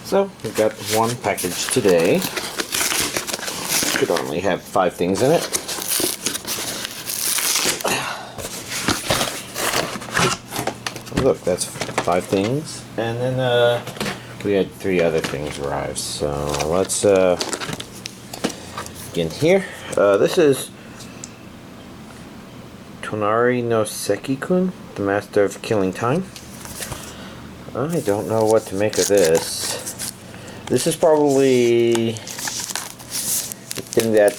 So, we've got one package today. Should only have 5 things in it. Look, that's 5 things. And then we had 3 other things arrive. So, let's begin here. This is Tonari no Seki-kun, the Master of Killing Time. I don't know what to make of this. This is probably the thing that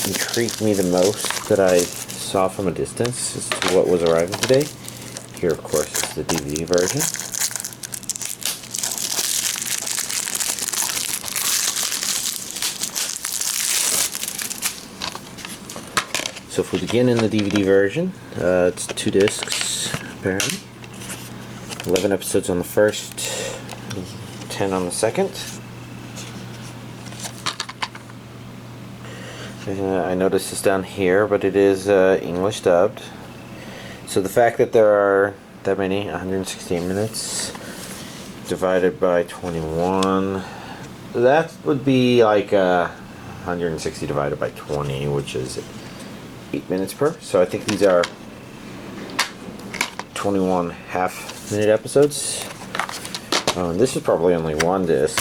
intrigued me the most that I saw from a distance as to what was arriving today. Here, of course, is the DVD version. So if we begin in the DVD version, it's 2 discs, apparently. 11 episodes on the first, 10 on the second. I noticed this down here, but it is English dubbed. So the fact that there are that many, 116 minutes, divided by 21, that would be like 160 divided by 20, which is 8 minutes per. So I think these are 21 half-minute episodes. And this is probably only 1 disc.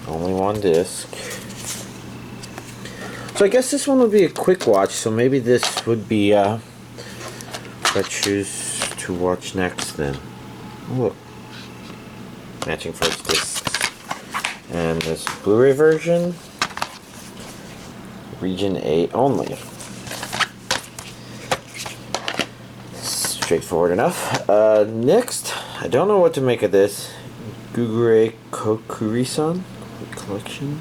Only 1 disc. So I guess this one would be a quick watch, so maybe this would be what I choose to watch next then. Look. Matching first discs. And this Blu-ray version, region A only. Straightforward enough. Next, I don't know what to make of this. Gugure Kokkuri-san collection.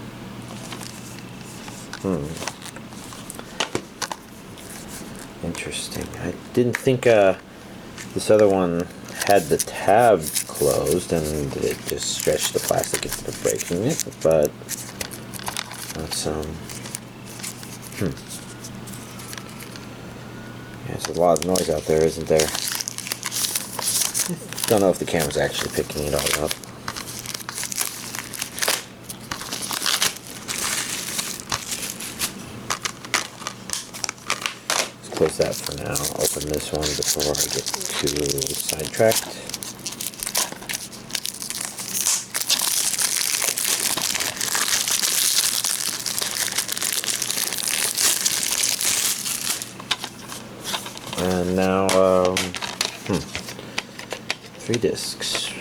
Interesting. I didn't think this other one had the tab closed and it just stretched the plastic instead of breaking it, but that's yeah, there's a lot of noise out there, isn't there? Don't know if the camera's actually picking it all up. Let's close that for now. I'll open this one before I get too sidetracked. And now, 3 discs.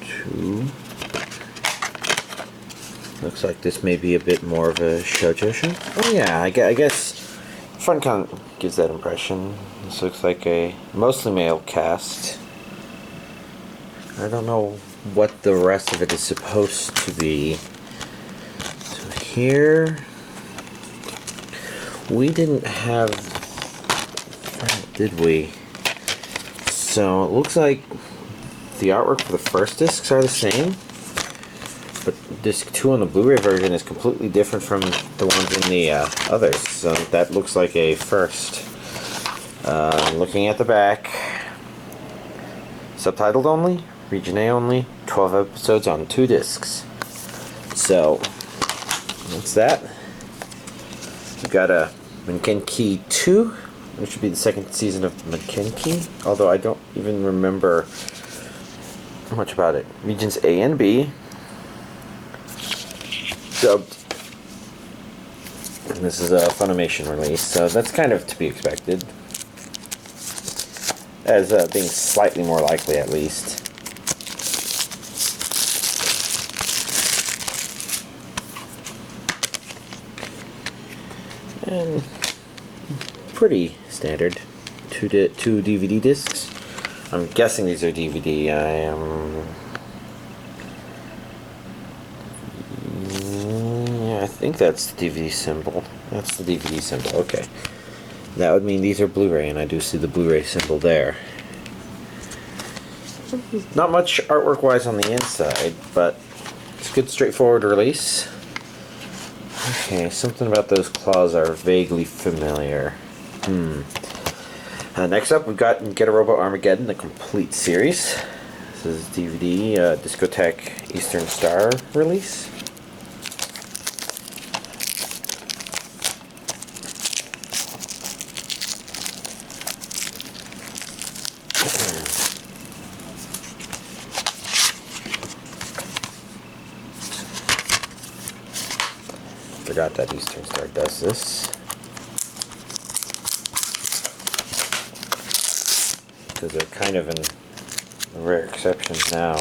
2. Looks like this may be a bit more of a shoujo show. Oh yeah, I guess front kind of gives that impression. This looks like a mostly male cast. I don't know what the rest of it is supposed to be. So here, we didn't have, did we? So it looks like the artwork for the first discs are the same, but disc 2 on the Blu-ray version is completely different from the ones in the others. So that looks like a first. Looking at the back, subtitled only, region A only, 12 episodes on 2 discs. So that's that. We've got a Maken-Ki 2, which should be the 2nd season of Maken-Ki, although I don't even remember much about it. Regions A and B, dubbed, and this is a Funimation release, so that's kind of to be expected, as being slightly more likely at least. And pretty standard. 2 DVD discs. I'm guessing these are DVD. Yeah, I think that's the DVD symbol. That's the DVD symbol. Okay. That would mean these are Blu-ray, and I do see the Blu-ray symbol there. Not much artwork-wise on the inside, but it's a good straightforward release. Okay, something about those claws are vaguely familiar. Next up, we've got Robo Armageddon, the complete series. This is DVD, Discotheque Eastern Star release. Forgot that Eastern Star does this. Because they're kind of a rare exception now.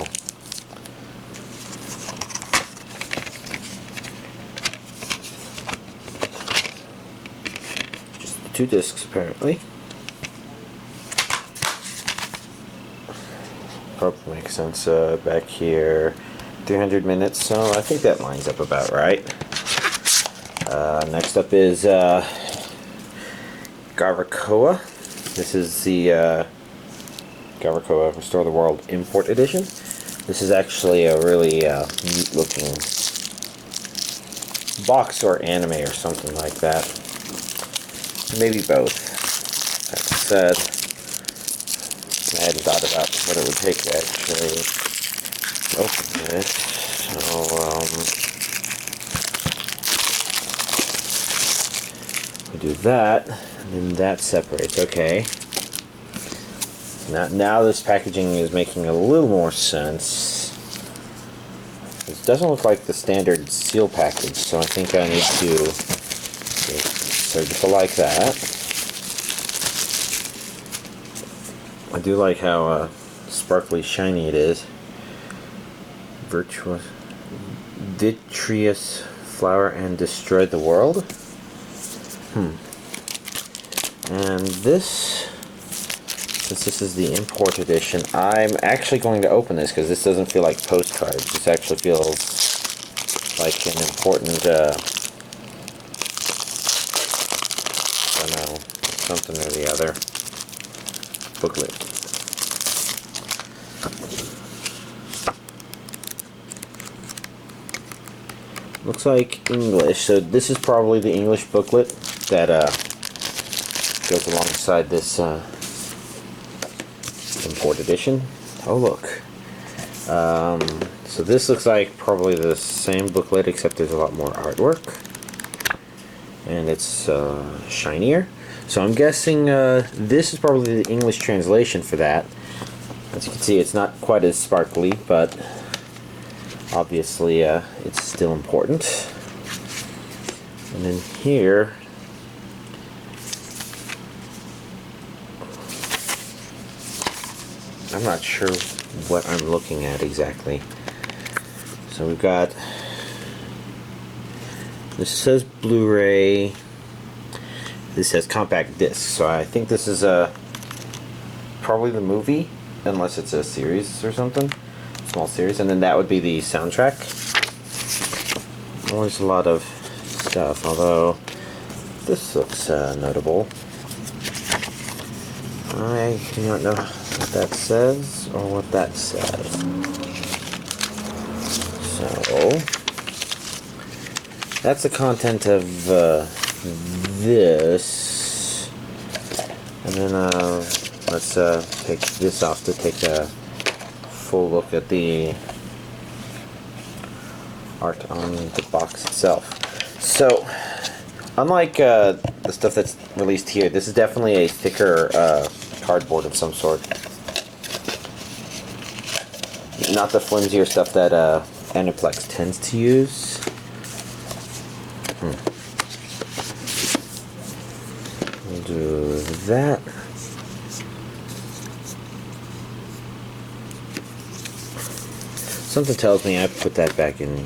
Just 2 discs apparently. Probably makes sense. Back here, 300 minutes, so I think that lines up about right. Next up is Garakowa. This is the Garakowa Restore the World Import Edition. This is actually a really neat looking box or anime or something like that. Maybe both. That said, I hadn't thought about what it would take to actually open this. So, we do that, and then that separates. Okay. Now this packaging is making a little more sense. It doesn't look like the standard seal package, so I think I need to get surgical like that. I do like how sparkly shiny it is. Vitreous flower and destroy the world. And this, since this is the import edition, I'm actually going to open this because this doesn't feel like postcards. This actually feels like an important, I don't know, something or the other, booklet. Looks like English, so this is probably the English booklet that goes alongside this import edition. Oh look. So this looks like probably the same booklet except there's a lot more artwork. And it's shinier. So I'm guessing this is probably the English translation for that. As you can see, it's not quite as sparkly, but obviously it's still important. And then here, I'm not sure what I'm looking at exactly. So we've got, this says Blu-ray, this says compact disc, so I think this is probably the movie, unless it's a series or something, small series, and then that would be the soundtrack. There's a lot of stuff, although this looks notable. I do not know what that says or what that says. So that's the content of this, and then let's take this off to take a full look at the art on the box itself. So unlike the stuff that's released here, this is definitely a thicker cardboard of some sort. Not the flimsier stuff that Aniplex tends to use. We'll do that. Something tells me I put that back in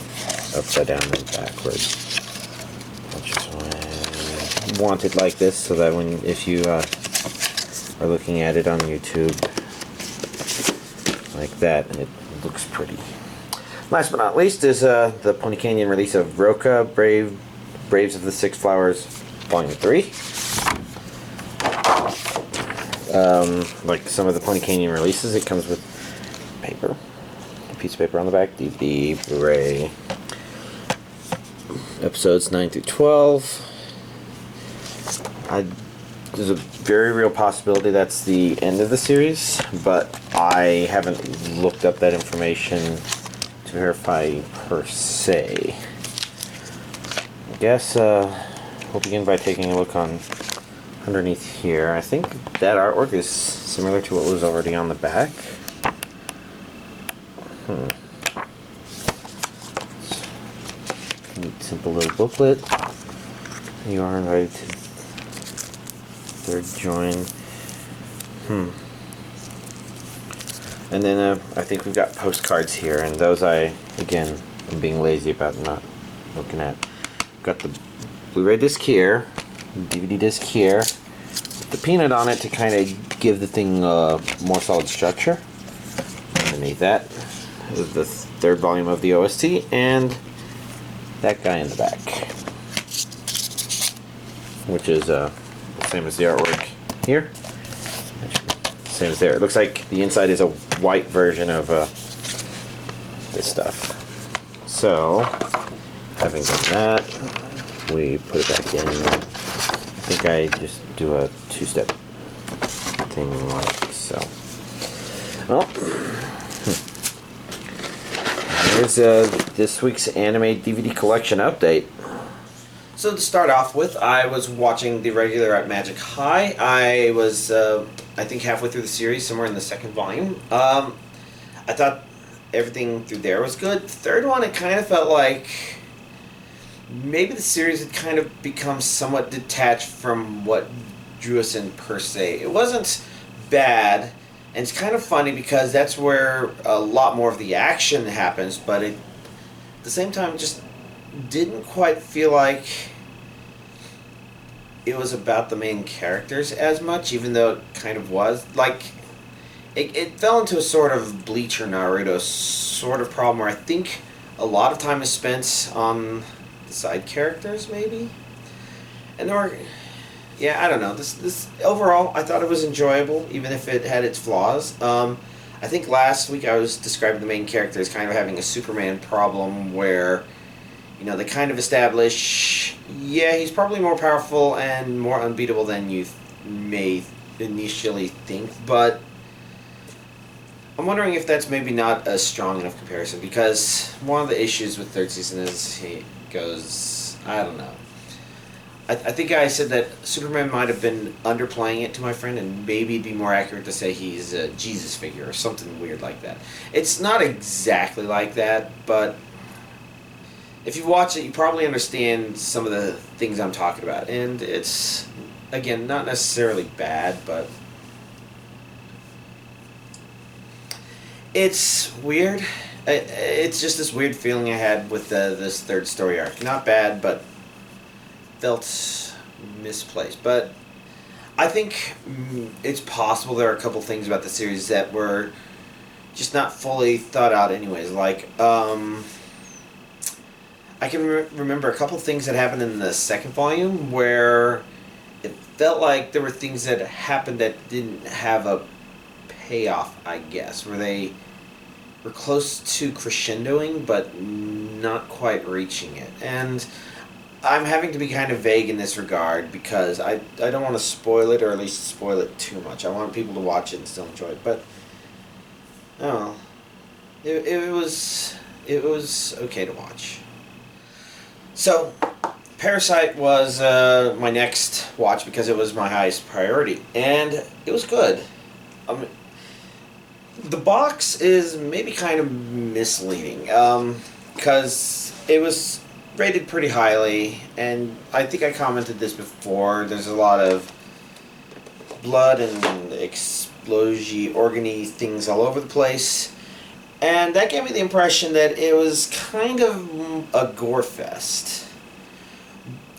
upside down and backwards. I just want it like this so that if you are looking at it on YouTube like that, and it looks pretty. Last but not least is the Pony Canyon release of Rokka, Braves of the Six Flowers, Volume 3. Like some of the Pony Canyon releases, it comes with paper. A piece of paper on the back, DVD, Blu-ray. Episodes 9 through 12. I there's a very real possibility that's the end of the series, but I haven't looked up that information to verify per se. I guess we'll begin by taking a look on underneath here. I think that artwork is similar to what was already on the back. Neat, simple little booklet. You are invited to third join. And then I think we've got postcards here, and those I, again, am being lazy about not looking at. We've got the Blu-ray disc here, DVD disc here, with the peanut on it to kind of give the thing more solid structure. Underneath that is the third volume of the OST, and that guy in the back, which is the same as the artwork here. Same as there. It looks like the inside is a white version of this stuff. So, having done that, we put it back in. I think I just do a two-step thing like so. Well, here's this week's anime DVD collection update. So to start off with, I was watching the regular at Magic High. I was, I think, halfway through the series, somewhere in the second volume. I thought everything through there was good. The third one, it kind of felt like maybe the series had kind of become somewhat detached from what drew us in per se. It wasn't bad, and it's kind of funny because that's where a lot more of the action happens, but it, at the same time, just didn't quite feel like it was about the main characters as much, even though it kind of was. Like, it fell into a sort of Bleach or Naruto sort of problem where I think a lot of time is spent on the side characters, maybe? And there were, yeah, I don't know. This overall, I thought it was enjoyable, even if it had its flaws. I think last week I was describing the main character as kind of having a Superman problem where, you know, they kind of establish, yeah, he's probably more powerful and more unbeatable than you may initially think, but I'm wondering if that's maybe not a strong enough comparison, because one of the issues with third season is he goes, I don't know. I think I said that Superman might have been underplaying it to my friend, and maybe it'd be more accurate to say he's a Jesus figure or something weird like that. It's not exactly like that, but if you watch it, you probably understand some of the things I'm talking about. And it's, again, not necessarily bad, but it's weird. It's just this weird feeling I had with this third story arc. Not bad, but felt misplaced. But I think it's possible there are a couple things about the series that were just not fully thought out anyways. Like, I can remember a couple things that happened in the second volume where it felt like there were things that happened that didn't have a payoff, I guess, where they were close to crescendoing but not quite reaching it. And I'm having to be kind of vague in this regard because I don't want to spoil it, or at least spoil it too much. I want people to watch it and still enjoy it. But I don't know. It was okay to watch. So, Parasite was my next watch because it was my highest priority, and it was good. The box is maybe kind of misleading because it was rated pretty highly, and I think I commented this before. There's a lot of blood and explosion organy things all over the place. And that gave me the impression that it was kind of a gore fest.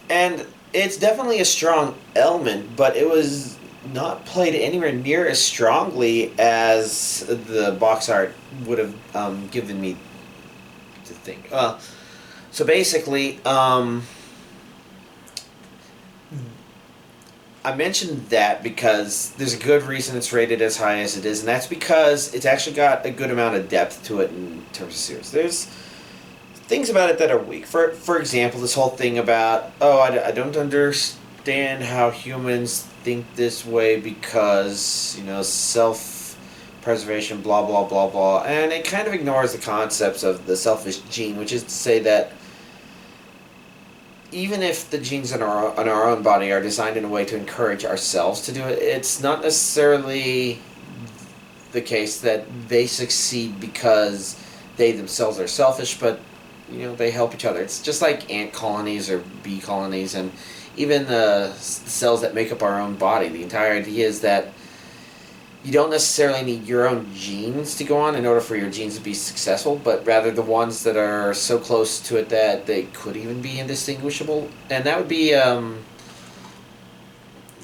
And it's definitely a strong element, but it was not played anywhere near as strongly as the box art would have given me to think. So basically, I mentioned that because there's a good reason it's rated as high as it is, and that's because it's actually got a good amount of depth to it in terms of series. There's things about it that are weak. For example, this whole thing about, I don't understand how humans think this way because, you know, self-preservation, blah, blah, blah, blah. And it kind of ignores the concepts of the selfish gene, which is to say that even if the genes in our own body are designed in a way to encourage ourselves to do it, it's not necessarily the case that they succeed because they themselves are selfish, but, you know, they help each other. It's just like ant colonies or bee colonies, and even the cells that make up our own body. The entire idea is that you don't necessarily need your own genes to go on in order for your genes to be successful, but rather the ones that are so close to it that they could even be indistinguishable. And that would be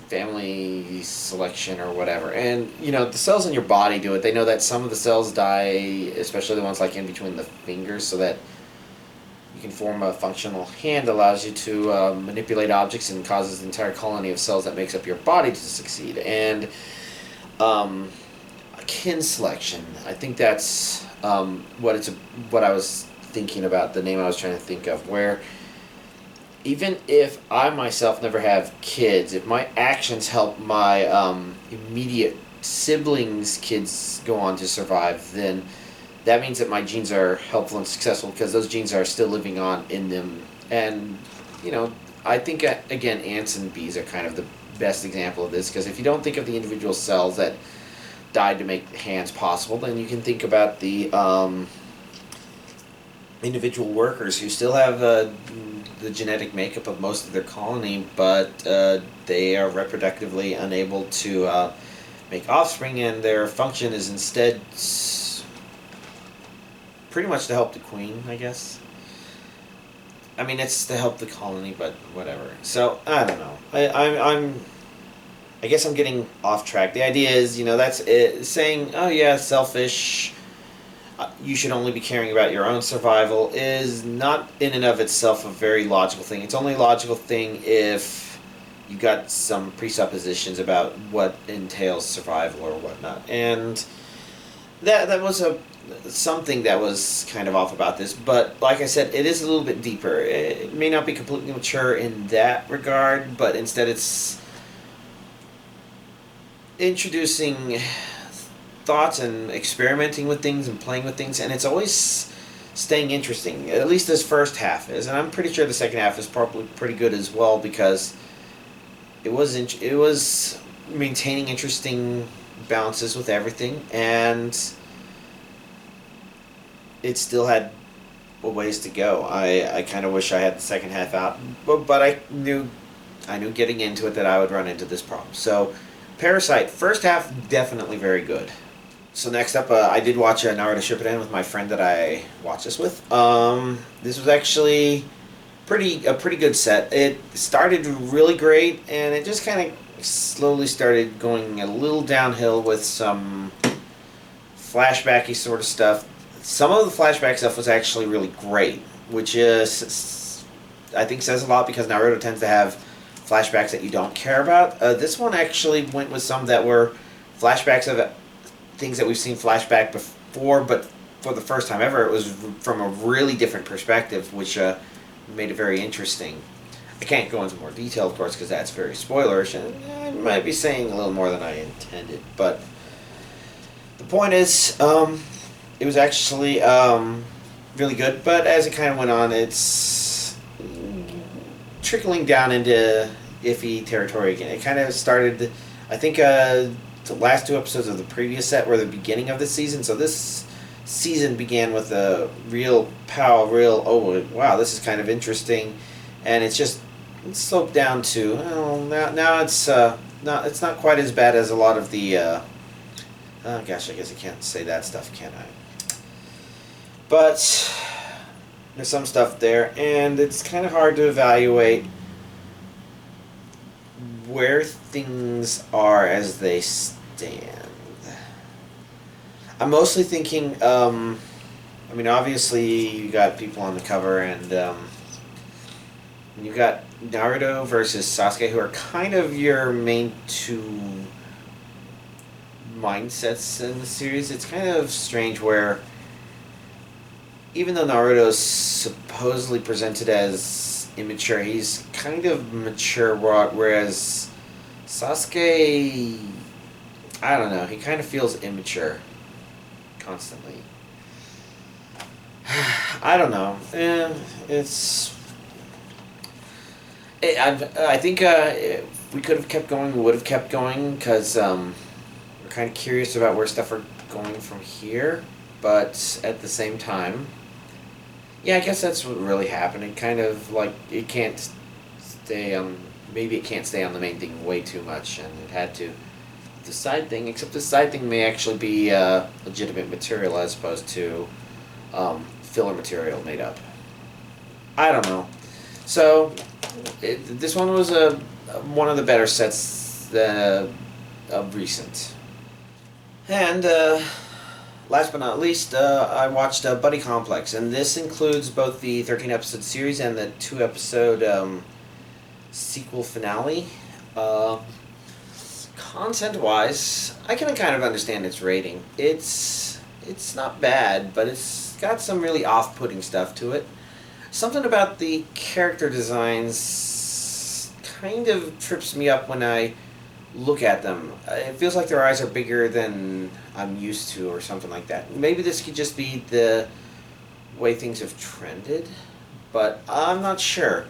family selection or whatever. And, you know, the cells in your body do it. They know that some of the cells die, especially the ones like in between the fingers, so that you can form a functional hand that allows you to manipulate objects and causes the entire colony of cells that makes up your body to succeed. And kin selection, I think that's what I was thinking about, the name I was trying to think of, where even if I myself never have kids, if my actions help my immediate siblings' kids go on to survive, then that means that my genes are helpful and successful because those genes are still living on in them. And, you know, I think, again, ants and bees are kind of the best example of this, because if you don't think of the individual cells that died to make hands possible, then you can think about the individual workers who still have the genetic makeup of most of their colony, but they are reproductively unable to make offspring, and their function is instead pretty much to help the queen, I guess. I mean, it's to help the colony, but whatever. So, I don't know. I guess I'm getting off track. The idea is, you know, that's it, saying, oh yeah, selfish, you should only be caring about your own survival, is not in and of itself a very logical thing. It's only a logical thing if you got some presuppositions about what entails survival or whatnot. And that was something that was kind of off about this, but like I said, it is a little bit deeper. It may not be completely mature in that regard, but instead it's introducing thoughts and experimenting with things and playing with things, and it's always staying interesting. At least this first half is, and I'm pretty sure the second half is probably pretty good as well, because it was maintaining interesting balances with everything, and it still had a ways to go. I kind of wish I had the second half out, but I knew getting into it that I would run into this problem. So, Parasite, first half, definitely very good. So next up, I did watch Naruto Shippuden with my friend that I watched this with. This was actually a pretty good set. It started really great, and it just kind of slowly started going a little downhill with some flashbacky sort of stuff. Some of the flashback stuff was actually really great, which is, I think, says a lot, because Naruto tends to have flashbacks that you don't care about. This one actually went with some that were flashbacks of things that we've seen flashback before, but for the first time ever, it was from a really different perspective, which made it very interesting. I can't go into more detail, of course, because that's very spoilerish, and I might be saying a little more than I intended, but the point is, it was actually really good, but as it kind of went on, it's trickling down into iffy territory again. It kind of started, I think, the last two episodes of the previous set were the beginning of the season, so this season began with a real oh wow, this is kind of interesting, and it's sloped down to, well, now it's not quite as bad as a lot of the oh gosh, I guess I can't say that stuff, can I? But there's some stuff there, and it's kind of hard to evaluate where things are as they stand. I'm mostly thinking, I mean, obviously you got people on the cover, and you got Naruto versus Sasuke, who are kind of your main two mindsets in the series. It's kind of strange where, even though Naruto's supposedly presented as immature, he's kind of mature, whereas Sasuke, I don't know, he kind of feels immature constantly. I don't know. I think if we could have kept going, we would have kept going, because we're kind of curious about where stuff are going from here. But at the same time, yeah, I guess that's what really happened. It kind of, like, it can't stay on, maybe it can't stay on the main thing way too much, and it had to. The side thing, except the side thing may actually be legitimate material as opposed to filler material made up. I don't know. So, this one was one of the better sets of recent. And last but not least, I watched Buddy Complex, and this includes both the 13-episode series and the 2-episode sequel finale. Content-wise, I can kind of understand its rating. It's not bad, but it's got some really off-putting stuff to it. Something about the character designs kind of trips me up when I look at them. It feels like their eyes are bigger than I'm used to, or something like that. Maybe this could just be the way things have trended, but I'm not sure.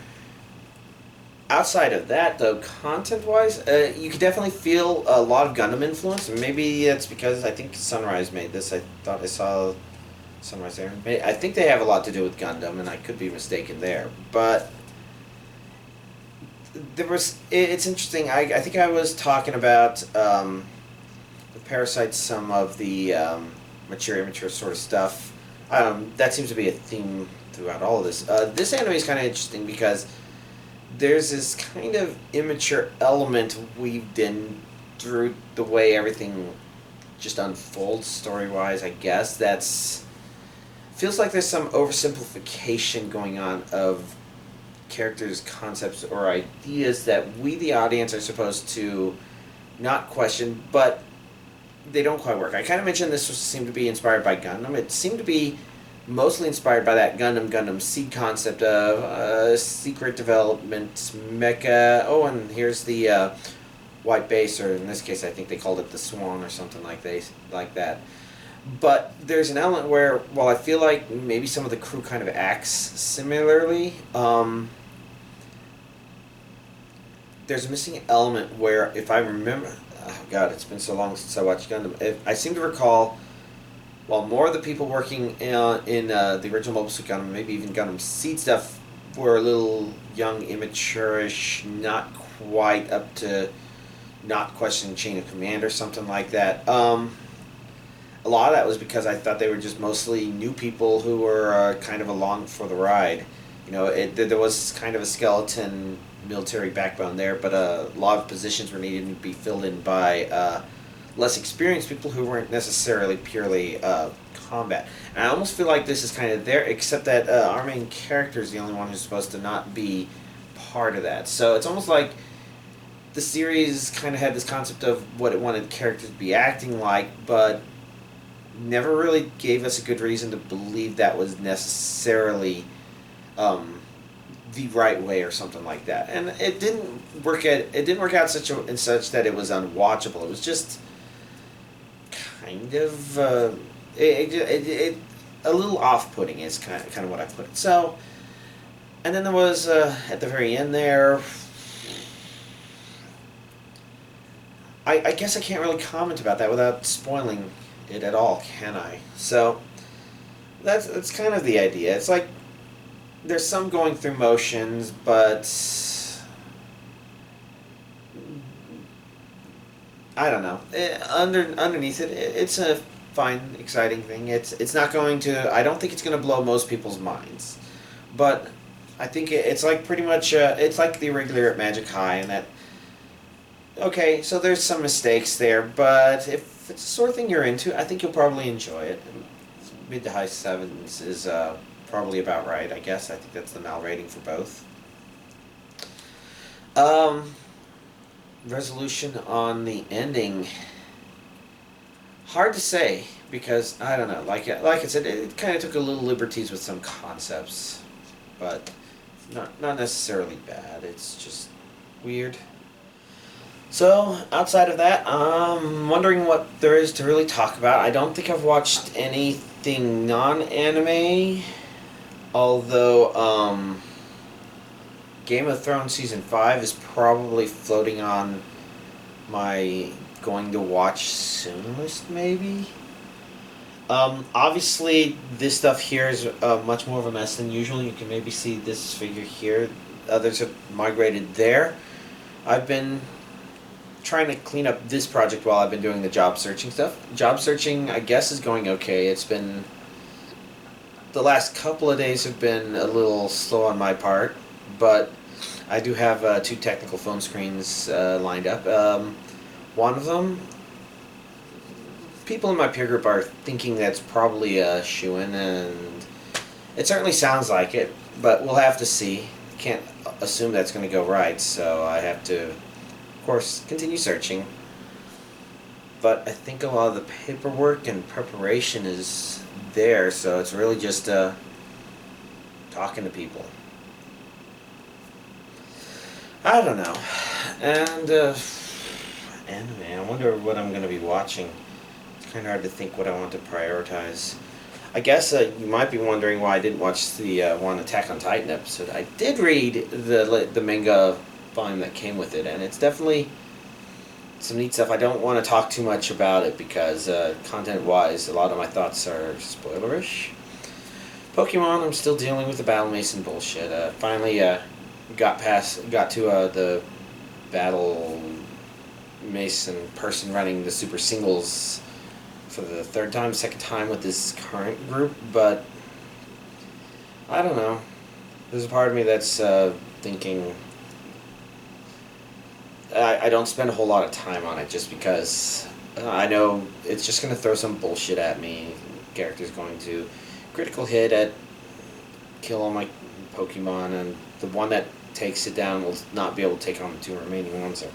Outside of that, though, content-wise, you could definitely feel a lot of Gundam influence. Maybe it's because I think Sunrise made this. I thought I saw Sunrise there. I think they have a lot to do with Gundam, and I could be mistaken there. But there was. It's interesting. I think I was talking about with Parasite, some of the mature sort of stuff. That seems to be a theme throughout all of this. This anime is kind of interesting because there's this kind of immature element weaved in through the way everything just unfolds story-wise, I guess. Feels like there's some oversimplification going on of characters, concepts, or ideas that we, the audience, are supposed to not question, but they don't quite work. I kind of mentioned this seemed to be inspired by Gundam. It seemed to be mostly inspired by that Gundam Seed concept of secret development mecha. Oh, and here's the white base, or in this case I think they called it the Swan or something like that. But there's an element where, while I feel like maybe some of the crew kind of acts similarly, there's a missing element where, if I remember, oh God, it's been so long since I watched Gundam. I seem to recall, while more of the people working in the original Mobile Suit Gundam, maybe even Gundam Seed stuff, were a little young, immature-ish, not quite up to not questioning chain of command or something like that. A lot of that was because I thought they were just mostly new people who were kind of along for the ride. You know, there was kind of a skeleton military backbone there, but a lot of positions were needed to be filled in by less experienced people who weren't necessarily purely combat. And I almost feel like this is kind of there, except that our main character is the only one who's supposed to not be part of that. So it's almost like the series kind of had this concept of what it wanted characters to be acting like, but never really gave us a good reason to believe that was necessarily the right way or something like that. And it didn't work out such that it was unwatchable. It was just kind of a little off-putting is kind of what I put it. So, and then there was at the very end there, I guess I can't really comment about that without spoiling it at all, can I? So that's kind of the idea. It's like there's some going through motions, but I don't know. Underneath it, it's a fine, exciting thing. It's not going to. I don't think it's going to blow most people's minds, but I think it's like pretty much. It's like the regular at Magic High, and that. Okay, so there's some mistakes there, but if it's the sort of thing you're into, I think you'll probably enjoy it. Mid to high 7s is probably about right, I guess. I think that's the MAL rating for both. Resolution on the ending. Hard to say, because, I don't know, like I said, it kind of took a little liberties with some concepts, but not necessarily bad. It's just weird. So, outside of that, I'm wondering what there is to really talk about. I don't think I've watched anything non-anime, although, Game of Thrones Season 5 is probably floating on my going to watch soon list, maybe? Obviously, this stuff here is much more of a mess than usual. You can maybe see this figure here. Others have migrated there. I've been trying to clean up this project while I've been doing the job searching stuff. Job searching, I guess, is going okay. It's been... the last couple of days have been a little slow on my part, but I do have 2 technical phone screens lined up. One of them, people in my peer group are thinking that's probably a shoo-in, and it certainly sounds like it, but we'll have to see. Can't assume that's going to go right, so I have to, of course, continue searching. But I think a lot of the paperwork and preparation is there, so it's really just talking to people. I don't know. And anime, I wonder what I'm going to be watching. It's kind of hard to think what I want to prioritize. I guess you might be wondering why I didn't watch the one Attack on Titan episode. I did read the manga volume that came with it, and it's definitely some neat stuff. I don't want to talk too much about it because content-wise, a lot of my thoughts are spoilerish. Pokemon, I'm still dealing with the Battle Mason bullshit. Finally got to the Battle Mason person running the Super Singles for the second time with this current group, but I don't know. There's a part of me that's thinking I don't spend a whole lot of time on it just because I know it's just going to throw some bullshit at me. Character's going to critical hit at kill all my Pokemon, and the one that takes it down will not be able to take on the 2 remaining ones, or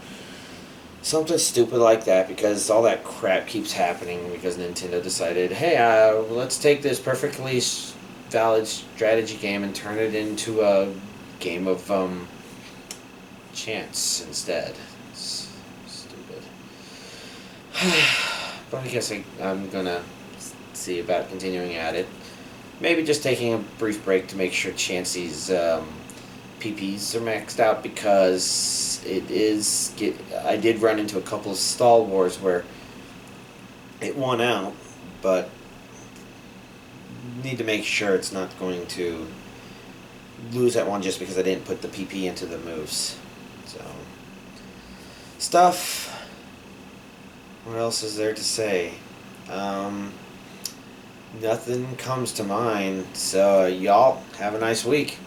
something stupid like that, because all that crap keeps happening because Nintendo decided, hey, let's take this perfectly valid strategy game and turn it into a game of chance instead. It's stupid. But I guess I'm gonna see about continuing at it. Maybe just taking a brief break to make sure Chansey's PPs are maxed out, because I did run into a couple of stall wars where it won out, but need to make sure it's not going to lose that one just because I didn't put the PP into the moves. So, stuff. What else is there to say? Nothing comes to mind, so y'all have a nice week.